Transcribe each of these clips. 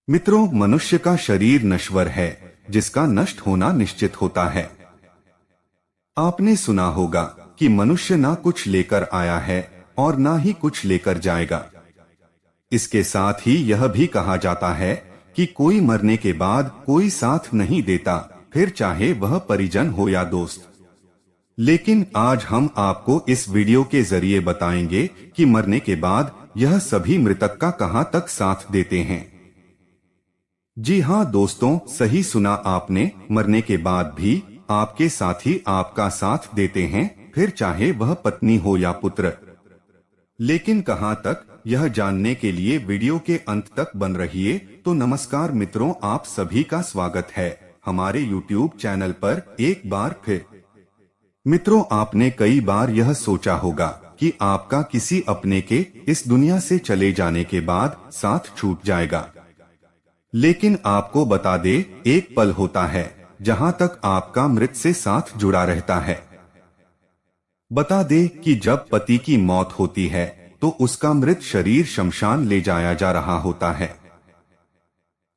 मित्रों, मनुष्य का शरीर नश्वर है, जिसका नष्ट होना निश्चित होता है। आपने सुना होगा कि मनुष्य ना कुछ लेकर आया है और ना ही कुछ लेकर जाएगा। इसके साथ ही यह भी कहा जाता है कि कोई मरने के बाद कोई साथ नहीं देता, फिर चाहे वह परिजन हो या दोस्त। लेकिन आज हम आपको इस वीडियो के जरिए बताएंगे कि मरने के बाद यह सभी मृतक का कहां तक साथ देते हैं। जी हाँ दोस्तों, सही सुना आपने। मरने के बाद भी आपके साथी आपका साथ देते हैं, फिर चाहे वह पत्नी हो या पुत्र। लेकिन कहां तक, यह जानने के लिए वीडियो के अंत तक बन रहिए। तो नमस्कार मित्रों, आप सभी का स्वागत है हमारे YouTube चैनल पर एक बार फिर। मित्रों, आपने कई बार यह सोचा होगा कि आपका किसी अपने के इस दुनिया से चले जाने के बाद साथ छूट जाएगा। लेकिन आपको बता दे, एक पल होता है जहां तक आपका मृत से साथ जुड़ा रहता है। बता दे कि जब पति की मौत होती है तो उसका मृत शरीर शमशान ले जाया जा रहा होता है,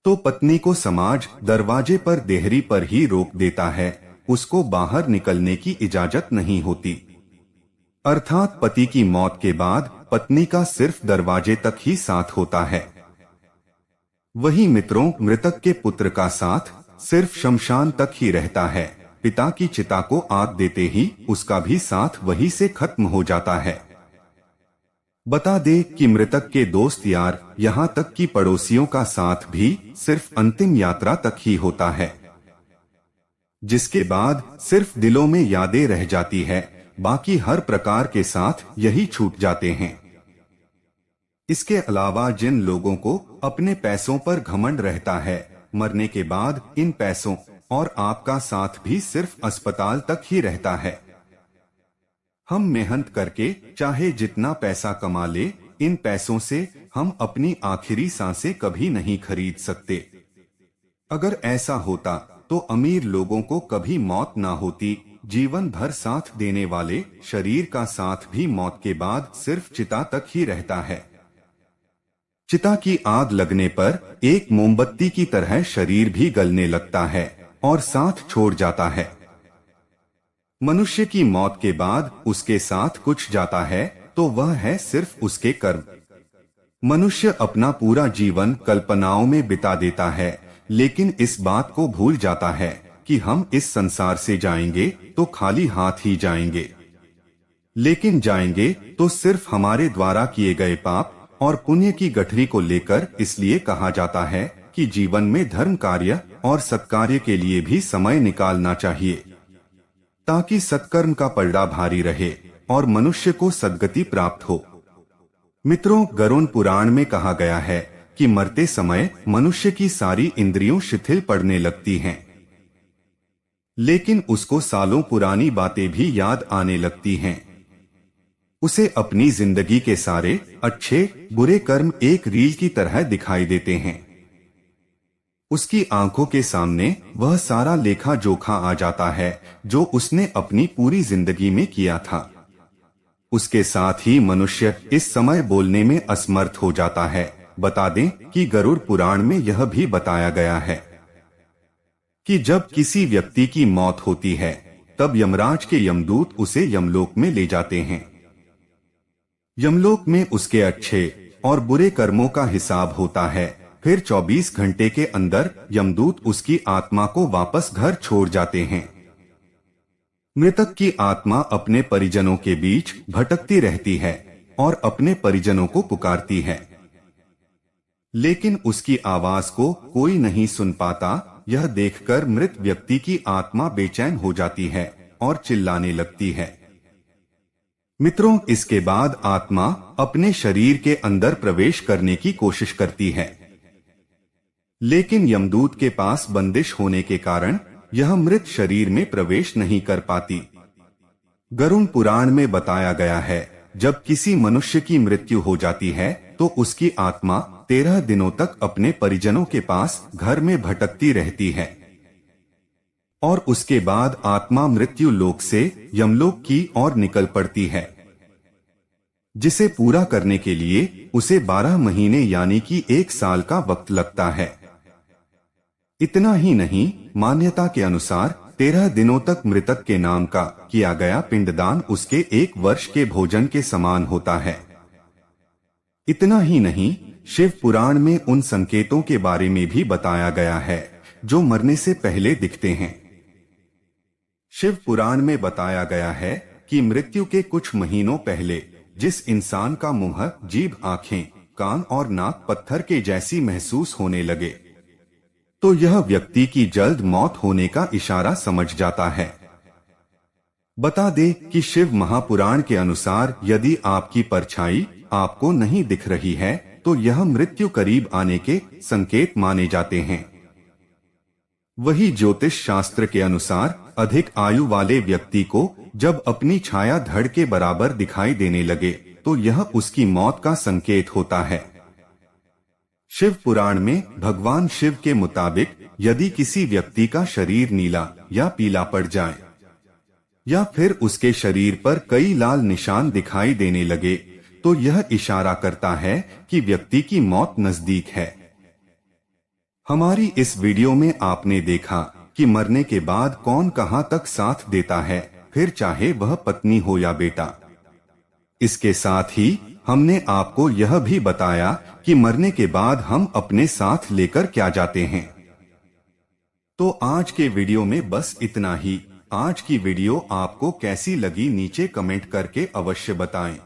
तो पत्नी को समाज दरवाजे पर देहरी पर ही रोक देता है। उसको बाहर निकलने की इजाजत नहीं होती। अर्थात पति की मौत के बाद पत्नी का सिर्फ दरवाजे तक ही साथ होता है। वही मित्रों, मृतक के पुत्र का साथ सिर्फ शमशान तक ही रहता है। पिता की चिता को आग देते ही उसका भी साथ वहीं से खत्म हो जाता है। बता दे कि मृतक के दोस्त यार, यहाँ तक कि पड़ोसियों का साथ भी सिर्फ अंतिम यात्रा तक ही होता है, जिसके बाद सिर्फ दिलों में यादें रह जाती है। बाकी हर प्रकार के साथ यही छूट जाते हैं। इसके अलावा जिन लोगों को अपने पैसों पर घमंड रहता है, मरने के बाद इन पैसों और आपका साथ भी सिर्फ अस्पताल तक ही रहता है। हम मेहनत करके चाहे जितना पैसा कमा ले, इन पैसों से हम अपनी आखिरी सांसें कभी नहीं खरीद सकते। अगर ऐसा होता तो अमीर लोगों को कभी मौत ना होती। जीवन भर साथ देने वाले शरीर का साथ भी मौत के बाद सिर्फ चिता तक ही रहता है। चिता की आग लगने पर एक मोमबत्ती की तरह शरीर भी गलने लगता है और साथ छोड़ जाता है। मनुष्य की मौत के बाद उसके साथ कुछ जाता है तो वह है सिर्फ उसके कर्म। मनुष्य अपना पूरा जीवन कल्पनाओं में बिता देता है, लेकिन इस बात को भूल जाता है कि हम इस संसार से जाएंगे तो खाली हाथ ही जाएंगे। लेकिन जाएंगे तो सिर्फ हमारे द्वारा किए गए पाप और पुण्य की गठरी को लेकर। इसलिए कहा जाता है कि जीवन में धर्म कार्य और सत्कार्य के लिए भी समय निकालना चाहिए, ताकि सत्कर्म का पलड़ा भारी रहे और मनुष्य को सद्गति प्राप्त हो। मित्रों, गरुड़ पुराण में कहा गया है कि मरते समय मनुष्य की सारी इंद्रियों शिथिल पड़ने लगती हैं, लेकिन उसको सालों पुरानी बातें भी याद आने लगती हैं। उसे अपनी जिंदगी के सारे अच्छे बुरे कर्म एक रील की तरह दिखाई देते हैं। उसकी आंखों के सामने वह सारा लेखा जोखा आ जाता है जो उसने अपनी पूरी जिंदगी में किया था। उसके साथ ही मनुष्य इस समय बोलने में असमर्थ हो जाता है। बता दें कि गरुड़ पुराण में यह भी बताया गया है कि जब किसी व्यक्ति की मौत होती है, तब यमराज के यमदूत उसे यमलोक में ले जाते हैं। यमलोक में उसके अच्छे और बुरे कर्मों का हिसाब होता है। फिर 24 घंटे के अंदर यमदूत उसकी आत्मा को वापस घर छोड़ जाते हैं। मृतक की आत्मा अपने परिजनों के बीच भटकती रहती है और अपने परिजनों को पुकारती है, लेकिन उसकी आवाज को कोई नहीं सुन पाता। यह देखकर मृत व्यक्ति की आत्मा बेचैन हो जाती है और चिल्लाने लगती है। मित्रों, इसके बाद आत्मा अपने शरीर के अंदर प्रवेश करने की कोशिश करती है, लेकिन यमदूत के पास बंदिश होने के कारण यह मृत शरीर में प्रवेश नहीं कर पाती। गरुड़ पुराण में बताया गया है, जब किसी मनुष्य की मृत्यु हो जाती है तो उसकी आत्मा 13 दिनों तक अपने परिजनों के पास घर में भटकती रहती है और उसके बाद आत्मा मृत्यु लोक से यमलोक की ओर निकल पड़ती है। जिसे पूरा करने के लिए उसे 12 महीने यानी कि 1 साल का वक्त लगता है। इतना ही नहीं, मान्यता के अनुसार 13 दिनों तक मृतक के नाम का किया गया पिंडदान उसके 1 वर्ष के भोजन के समान होता है। इतना ही नहीं, शिव पुराण में उन संकेतों के बारे में भी बताया गया है जो मरने से पहले दिखते हैं। शिव पुराण में बताया गया है कि मृत्यु के कुछ महीनों पहले जिस इंसान का मुंह, जीभ, आंखें, कान और नाक पत्थर के जैसी महसूस होने लगे, तो यह व्यक्ति की जल्द मौत होने का इशारा समझ जाता है। बता दे कि शिव महापुराण के अनुसार यदि आपकी परछाई आपको नहीं दिख रही है तो यह मृत्यु करीब आने के संकेत माने जाते हैं। वही ज्योतिष शास्त्र के अनुसार अधिक आयु वाले व्यक्ति को जब अपनी छाया धड़ के बराबर दिखाई देने लगे तो यह उसकी मौत का संकेत होता है। शिव पुराण में भगवान शिव के मुताबिक यदि किसी व्यक्ति का शरीर नीला या पीला पड़ जाए या फिर उसके शरीर पर कई लाल निशान दिखाई देने लगे तो यह इशारा करता है कि व्यक्ति की मौत नजदीक है। हमारी इस वीडियो में आपने देखा कि मरने के बाद कौन कहां तक साथ देता है, फिर चाहे वह पत्नी हो या बेटा। इसके साथ ही हमने आपको यह भी बताया कि मरने के बाद हम अपने साथ लेकर क्या जाते हैं। तो आज के वीडियो में बस इतना ही। आज की वीडियो आपको कैसी लगी नीचे कमेंट करके अवश्य बताएं।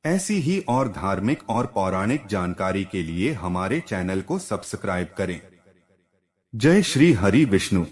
ऐसी ही और धार्मिक और पौराणिक जानकारी के लिए हमारे चैनल को सब्सक्राइब करें। जय श्री हरि विष्णु।